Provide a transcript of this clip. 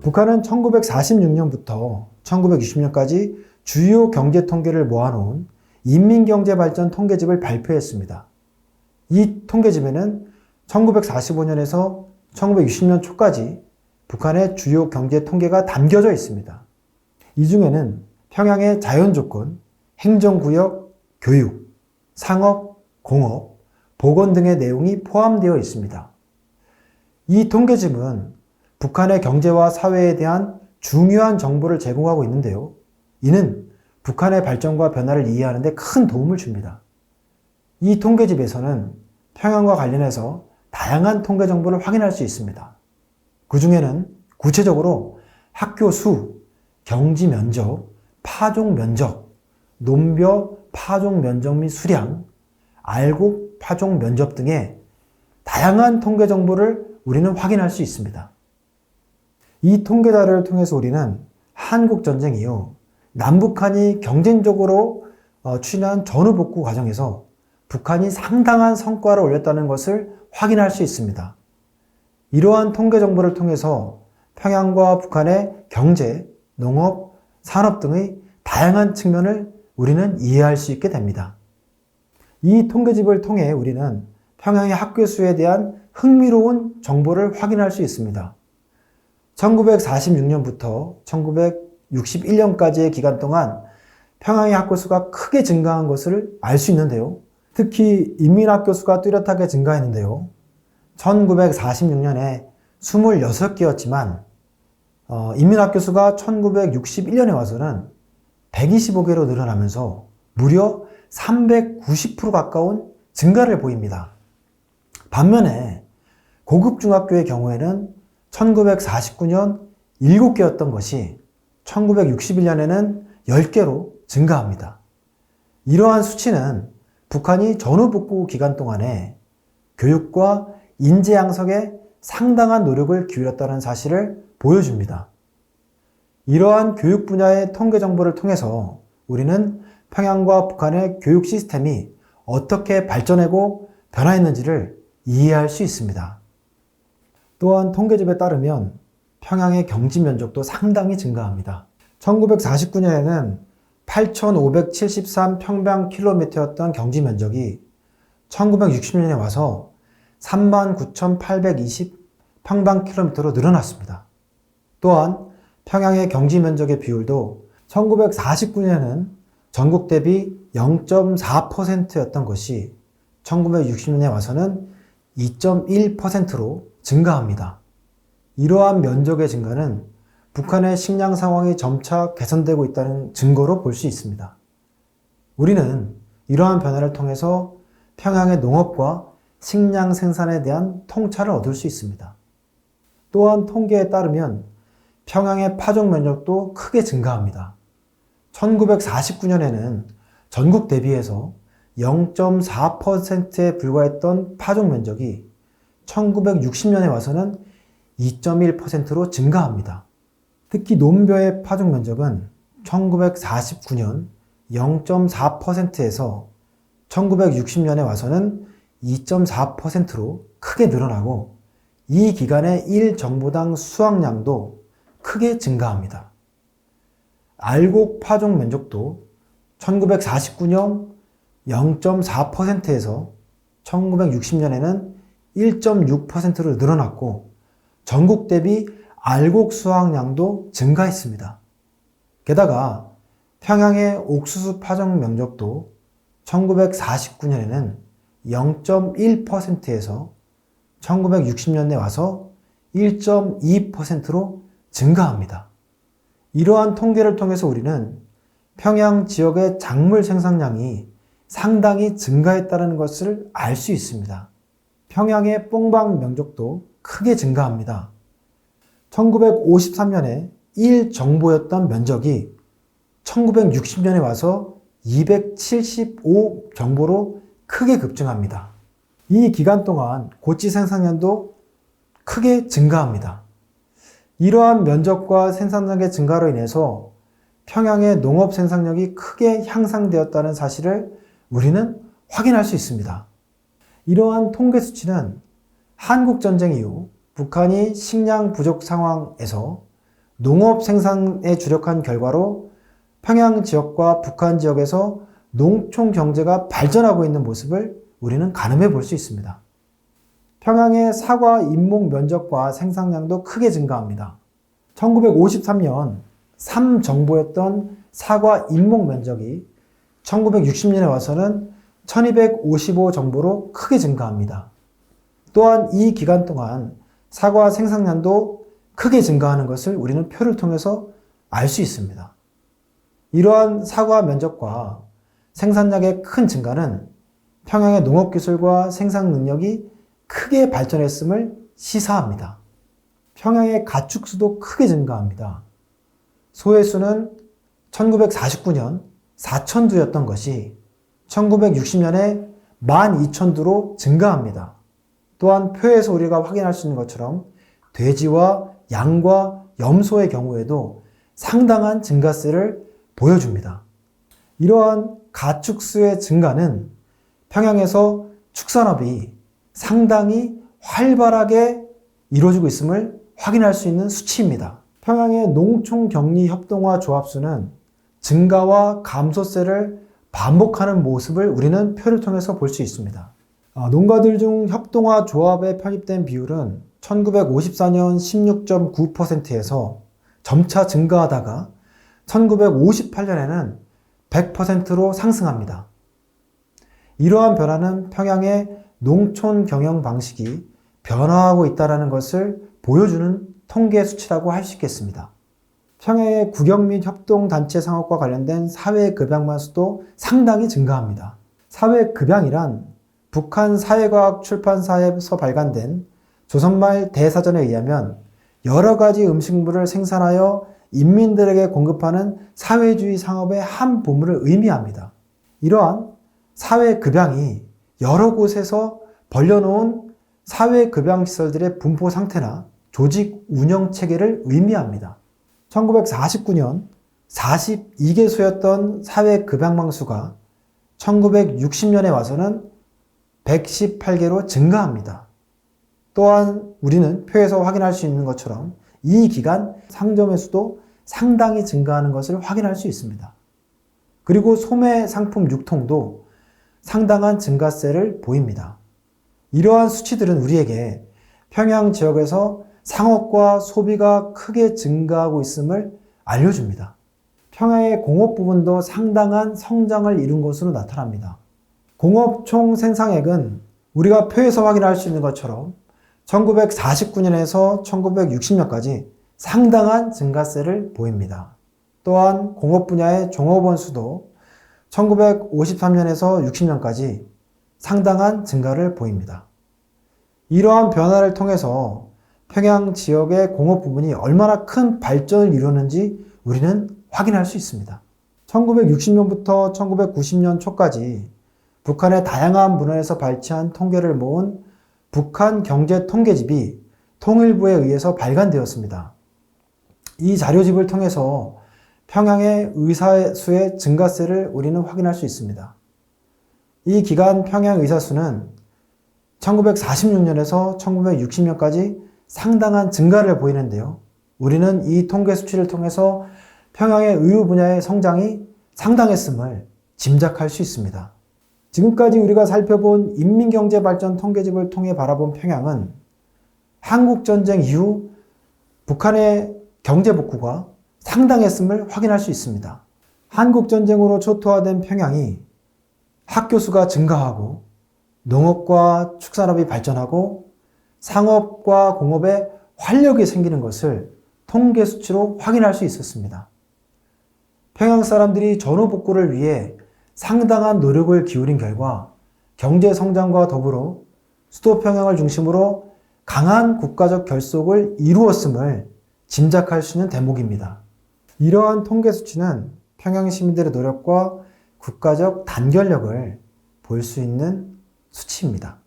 북한은 1946년부터 1960년까지 주요 경제 통계를 모아놓은 인민경제발전 통계집을 발표했습니다. 이 통계집에는 1945년에서 1960년 초까지 북한의 주요 경제 통계가 담겨져 있습니다. 이 중에는 평양의 자연조건, 행정구역, 교육, 상업, 공업, 보건 등의 내용이 포함되어 있습니다. 이 통계집은 북한의 경제와 사회에 대한 중요한 정보를 제공하고 있는데요. 이는 북한의 발전과 변화를 이해하는 데 큰 도움을 줍니다. 이 통계집에서는 평양과 관련해서 다양한 통계 정보를 확인할 수 있습니다. 그 중에는 구체적으로 학교 수, 경지 면적, 파종 면적, 논벼 파종 면적 및 수량, 알곡 파종 면적 등의 다양한 통계 정보를 우리는 확인할 수 있습니다. 이 통계 자료를 통해서 우리는 한국전쟁 이후 남북한이 경쟁적으로 추진한 전후복구 과정에서 북한이 상당한 성과를 올렸다는 것을 확인할 수 있습니다. 이러한 통계 정보를 통해서 평양과 북한의 경제, 농업, 산업 등의 다양한 측면을 우리는 이해할 수 있게 됩니다. 이 통계집을 통해 우리는 평양의 학교 수에 대한 흥미로운 정보를 확인할 수 있습니다. 1946년부터 1961년까지의 기간 동안 평양의 학교 수가 크게 증가한 것을 알 수 있는데요. 특히 인민학교 수가 뚜렷하게 증가했는데요. 1946년에 26개였지만 인민학교 수가 1961년에 와서는 125개로 늘어나면서 무려 390% 가까운 증가를 보입니다. 반면에 고급중학교의 경우에는 1949년 7개였던 것이 1961년에는 10개로 증가합니다. 이러한 수치는 북한이 전후복구 기간 동안에 교육과 인재 양성에 상당한 노력을 기울였다는 사실을 보여줍니다. 이러한 교육 분야의 통계 정보를 통해서 우리는 평양과 북한의 교육 시스템이 어떻게 발전하고 변화했는지를 이해할 수 있습니다. 또한 통계집에 따르면 평양의 경지 면적도 상당히 증가합니다. 1949년에는 8,573 평방킬로미터였던 경지 면적이 1960년에 와서 39,820 평방킬로미터로 늘어났습니다. 또한 평양의 경지 면적의 비율도 1949년에는 전국 대비 0.4%였던 것이 1960년에 와서는 2.1%로 증가합니다. 이러한 면적의 증가는 북한의 식량 상황이 점차 개선되고 있다는 증거로 볼 수 있습니다. 우리는 이러한 변화를 통해서 평양의 농업과 식량 생산에 대한 통찰을 얻을 수 있습니다. 또한 통계에 따르면 평양의 파종 면적도 크게 증가합니다. 1949년에는 전국 대비해서 0.4%에 불과했던 파종 면적이 1960년에 와서는 2.1%로 증가합니다. 특히 논벼의 파종 면적은 1949년 0.4%에서 1960년에 와서는 2.4%로 크게 늘어나고 이 기간의 1정보당 수확량도 크게 증가합니다. 알곡 파종 면적도 1949년 0.4%에서 1960년에는 1.6%로 늘어났고 전국 대비 알곡 수확량도 증가했습니다. 게다가 평양의 옥수수 파종 면적도 1949년에는 0.1%에서 1960년에 와서 1.2%로 증가합니다. 이러한 통계를 통해서 우리는 평양 지역의 작물 생산량이 상당히 증가했다는 것을 알 수 있습니다. 평양의 뽕방 면적도 크게 증가합니다. 1953년에 1정보였던 면적이 1960년에 와서 275정보로 크게 급증합니다. 이 기간 동안 고치 생산량도 크게 증가합니다. 이러한 면적과 생산량의 증가로 인해서 평양의 농업 생산력이 크게 향상되었다는 사실을 우리는 확인할 수 있습니다. 이러한 통계 수치는 한국전쟁 이후 북한이 식량 부족 상황에서 농업 생산에 주력한 결과로 평양 지역과 북한 지역에서 농촌 경제가 발전하고 있는 모습을 우리는 가늠해 볼 수 있습니다. 평양의 사과 임목 면적과 생산량도 크게 증가합니다. 1953년 3정보였던 사과 임목 면적이 1960년에 와서는 1255정보로 크게 증가합니다. 또한 이 기간 동안 사과 생산량도 크게 증가하는 것을 우리는 표를 통해서 알 수 있습니다. 이러한 사과 면적과 생산량의 큰 증가는 평양의 농업기술과 생산 능력이 크게 발전했음을 시사합니다. 평양의 가축수도 크게 증가합니다. 소의 수는 1949년 4,000두였던 것이 1960년에 12,000두로 증가합니다. 또한 표에서 우리가 확인할 수 있는 것처럼 돼지와 양과 염소의 경우에도 상당한 증가세를 보여줍니다. 이러한 가축수의 증가는 평양에서 축산업이 상당히 활발하게 이루어지고 있음을 확인할 수 있는 수치입니다. 평양의 농촌격리협동화 조합수는 증가와 감소세를 반복하는 모습을 우리는 표를 통해서 볼 수 있습니다. 농가들 중 협동화 조합에 편입된 비율은 1954년 16.9%에서 점차 증가하다가 1958년에는 100%로 상승합니다. 이러한 변화는 평양의 농촌 경영 방식이 변화하고 있다는 것을 보여주는 통계 수치라고 할 수 있겠습니다. 평양의 국영 및 협동단체 상업과 관련된 사회급양만 수도 상당히 증가합니다. 사회급양이란 북한 사회과학 출판사에서 발간된 조선말 대사전에 의하면 여러 가지 음식물을 생산하여 인민들에게 공급하는 사회주의 상업의 한 부분을 의미합니다. 이러한 사회급양이 여러 곳에서 벌려놓은 사회급양시설들의 분포 상태나 조직 운영 체계를 의미합니다. 1949년 42개소였던 사회급양망 수가 1960년에 와서는 118개로 증가합니다. 또한 우리는 표에서 확인할 수 있는 것처럼 이 기간 상점의 수도 상당히 증가하는 것을 확인할 수 있습니다. 그리고 소매 상품 유통도 상당한 증가세를 보입니다. 이러한 수치들은 우리에게 평양 지역에서 상업과 소비가 크게 증가하고 있음을 알려줍니다. 평양의 공업 부분도 상당한 성장을 이룬 것으로 나타납니다. 공업 총 생산액은 우리가 표에서 확인할 수 있는 것처럼 1949년에서 1960년까지 상당한 증가세를 보입니다. 또한 공업 분야의 종업원 수도 1953년에서 60년까지 상당한 증가를 보입니다. 이러한 변화를 통해서 평양 지역의 공업 부분이 얼마나 큰 발전을 이루었는지 우리는 확인할 수 있습니다. 1960년부터 1990년 초까지 북한의 다양한 문화에서 발췌한 통계를 모은 북한 경제 통계집이 통일부에 의해서 발간되었습니다. 이 자료집을 통해서 평양의 의사수의 증가세를 우리는 확인할 수 있습니다. 이 기간 평양 의사수는 1946년에서 1960년까지 상당한 증가를 보이는데요. 우리는 이 통계 수치를 통해서 평양의 의료 분야의 성장이 상당했음을 짐작할 수 있습니다. 지금까지 우리가 살펴본 인민경제발전 통계집을 통해 바라본 평양은 한국전쟁 이후 북한의 경제복구가 상당했음을 확인할 수 있습니다. 한국전쟁으로 초토화된 평양이 학교 수가 증가하고 농업과 축산업이 발전하고 상업과 공업에 활력이 생기는 것을 통계 수치로 확인할 수 있었습니다. 평양 사람들이 전후복구를 위해 상당한 노력을 기울인 결과 경제 성장과 더불어 수도 평양을 중심으로 강한 국가적 결속을 이루었음을 짐작할 수 있는 대목입니다. 이러한 통계 수치는 평양 시민들의 노력과 국가적 단결력을 볼 수 있는 수치입니다.